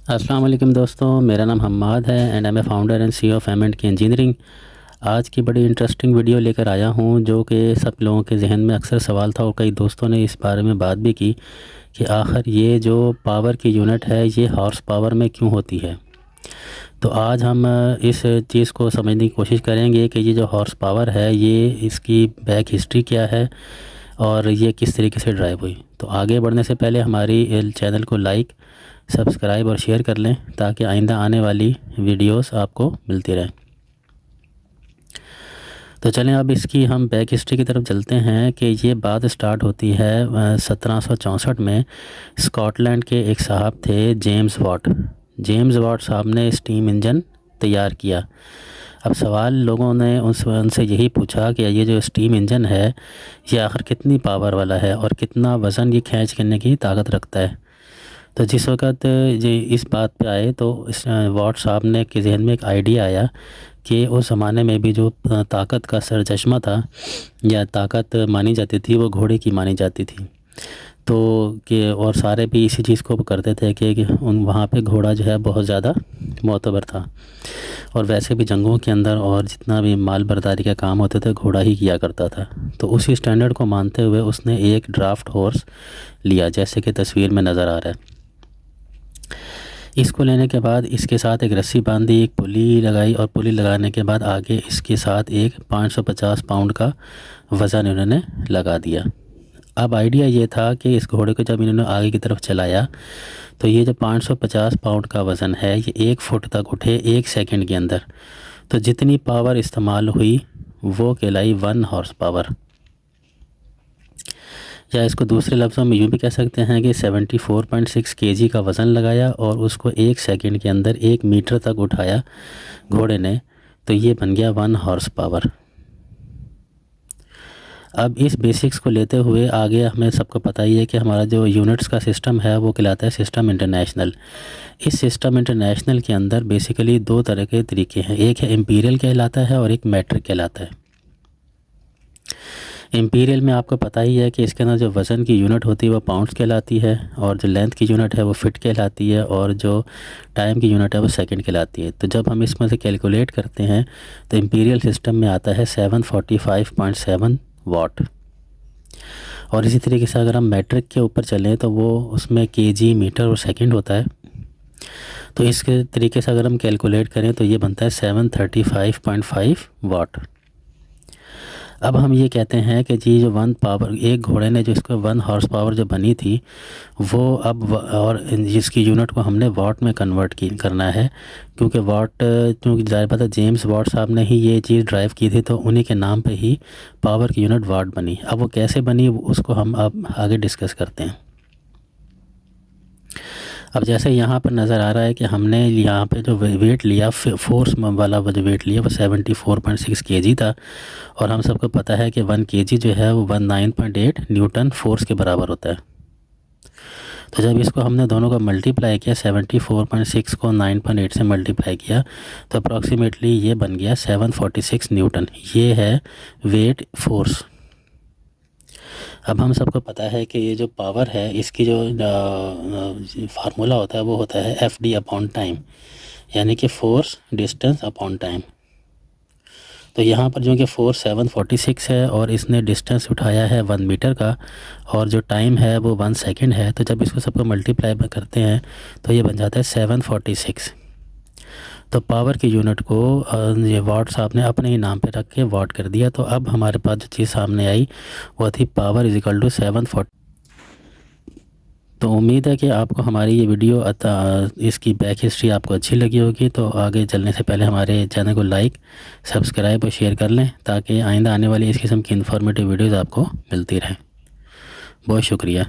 अस्सलाम वालेकुम दोस्तों, मेरा नाम हम्माद है and I am a founder and CEO of M&K engineering. आज की बड़ी इंटरेस्टिंग वीडियो लेकर आया हूं जो कि सब लोगों के जहन में अक्सर सवाल था और कई दोस्तों ने इस बारे में बात भी की कि आखिर ये जो पावर की यूनिट है ये हॉर्स पावर में क्यों होती है। तो आज हम इस चीज़ को समझने की कोशिश करेंगे कि ये जो हॉर्स पावर है ये इसकी बैक हिस्ट्री क्या है और ये किस तरीके से ड्राइव हुई। तो आगे बढ़ने से पहले हमारी चैनल को लाइक, सब्सक्राइब और शेयर कर लें ताकि आइंदा आने वाली वीडियोस आपको मिलती रहें। तो चलें अब इसकी हम बैक हिस्ट्री की तरफ चलते हैं कि ये बात स्टार्ट होती है 1764 में। स्कॉटलैंड के एक साहब थे जेम्स वाट साहब ने स्टीम इंजन तैयार किया। अब सवाल लोगों ने उनसे यही पूछा कि ये जो स्टीम इंजन है ये आखिर कितनी पावर वाला है और कितना वज़न ये खींच करने की ताकत रखता है। तो जिस वक़्त ये इस बात पे आए तो इस वाट साहब ने के जहन में एक आइडिया आया कि उस ज़माने में भी जो ताकत का सरचश्मा था या ताकत मानी जाती थी वो घोड़े की मानी जाती थी। तो कि और सारे भी इसी चीज़ को करते थे कि उन वहाँ पे घोड़ा जो है बहुत ज़्यादा मोतबर था और वैसे भी जंगों के अंदर और जितना भी माल बर्दारी का काम होते थे घोड़ा ही किया करता था। तो उसी स्टैंडर्ड को मानते हुए उसने एक ड्राफ्ट हॉर्स लिया जैसे कि तस्वीर में नज़र आ रहा है। इसको लेने के बाद इसके साथ एक रस्सी बांधी, एक पुली लगाई और पुली लगाने के बाद आगे इसके साथ एक 550 पाउंड का वज़न इन्होंने लगा दिया। अब आइडिया ये था कि इस घोड़े को जब इन्होंने आगे की तरफ चलाया तो ये जो 550 पाउंड का वज़न है ये 1 फुट तक उठे 1 सेकंड के अंदर। तो जितनी पावर इस्तेमाल हुई वो कहलाई 1 हॉर्स पावर, या इसको दूसरे लफ्ज़ों में यूँ भी कह सकते हैं कि 74.6 kg का वज़न लगाया और उसको 1 सेकंड के अंदर 1 मीटर तक उठाया घोड़े ने। तो ये बन गया 1 हॉर्स पावर। अब इस बेसिक्स को लेते हुए आगे हमें सबको पता ही है कि हमारा जो यूनिट्स का सिस्टम है वो कहलाता है सिस्टम इंटरनेशनल। इस सिस्टम इंटरनेशनल के अंदर बेसिकली 2 तरह के तरीके हैं, एक है इम्पीरियल कहलाता है और एक मैट्रिक कहलाता है। इम्पीरियल में आपको पता ही है कि इसके अंदर जो वज़न की यूनिट होती है वो पाउंड्स कहलाती है और जो लेंथ की यूनिट है वो फिट कहलाती है और जो टाइम की यूनिट है वो सेकंड कहलाती है। तो जब हम इसमें से कैलकुलेट करते हैं तो इम्पीरियल सिस्टम में आता है 745.7 वाट। और इसी तरीके से अगर हम मैट्रिक के ऊपर चलें तो वो उसमें केजी, मीटर और सेकंड होता है। तो इसके तरीके से अगर हम कैलकुलेट करें तो ये बनता है 735.5 वाट। अब हम ये कहते हैं कि जी जो 1 पावर एक घोड़े ने जो इसको 1 हॉर्स पावर जो बनी थी वो अब और जिसकी यूनिट को हमने वाट में कन्वर्ट करना है, क्योंकि वाट क्योंकि ज़ाहिर बात है जेम्स वाट साहब ने ही ये चीज़ ड्राइव की थी तो उन्हीं के नाम पे ही पावर की यूनिट वाट बनी। अब वो कैसे बनी उसको हम अब आगे डिस्कस करते हैं। अब जैसे यहाँ पर नज़र आ रहा है कि हमने यहाँ पे जो वेट लिया फोर्स वाला वो जो वेट लिया वो 74.6 kg था और हम सबको पता है कि 1 kg जो है वो 19.8 न्यूटन फोर्स के बराबर होता है। तो जब इसको हमने दोनों का मल्टीप्लाई किया 74.6 को 9.8 से मल्टीप्लाई किया तो अप्रॉक्सीमेटली ये बन गया 746 न्यूटन। ये है वेट फोर्स। अब हम सबको पता है कि ये जो पावर है इसकी जो फार्मूला होता है वो होता है FD अपॉन टाइम, यानी कि फोर्स डिस्टेंस अपॉन टाइम। तो यहाँ पर जो कि फोर्स 746 है और इसने डिस्टेंस उठाया है 1 मीटर का और जो टाइम है वो 1 सेकंड है। तो जब इसको सबको मल्टीप्लाई करते हैं तो ये बन जाता है 746। तो पावर की यूनिट को ये वाट साहब ने अपने ही नाम पे रख के वाट कर दिया। तो अब हमारे पास जो चीज़ सामने आई वो थी पावर इजिकल टू 740। तो उम्मीद है कि आपको हमारी ये वीडियो इसकी बैक हिस्ट्री आपको अच्छी लगी होगी। तो आगे चलने से पहले हमारे चैनल को लाइक, सब्सक्राइब और शेयर कर लें ताकि आइंदा आने वाली इस किस्म की इन्फॉर्मेटिव वीडियोज़ आपको मिलती रहें। बहुत शुक्रिया।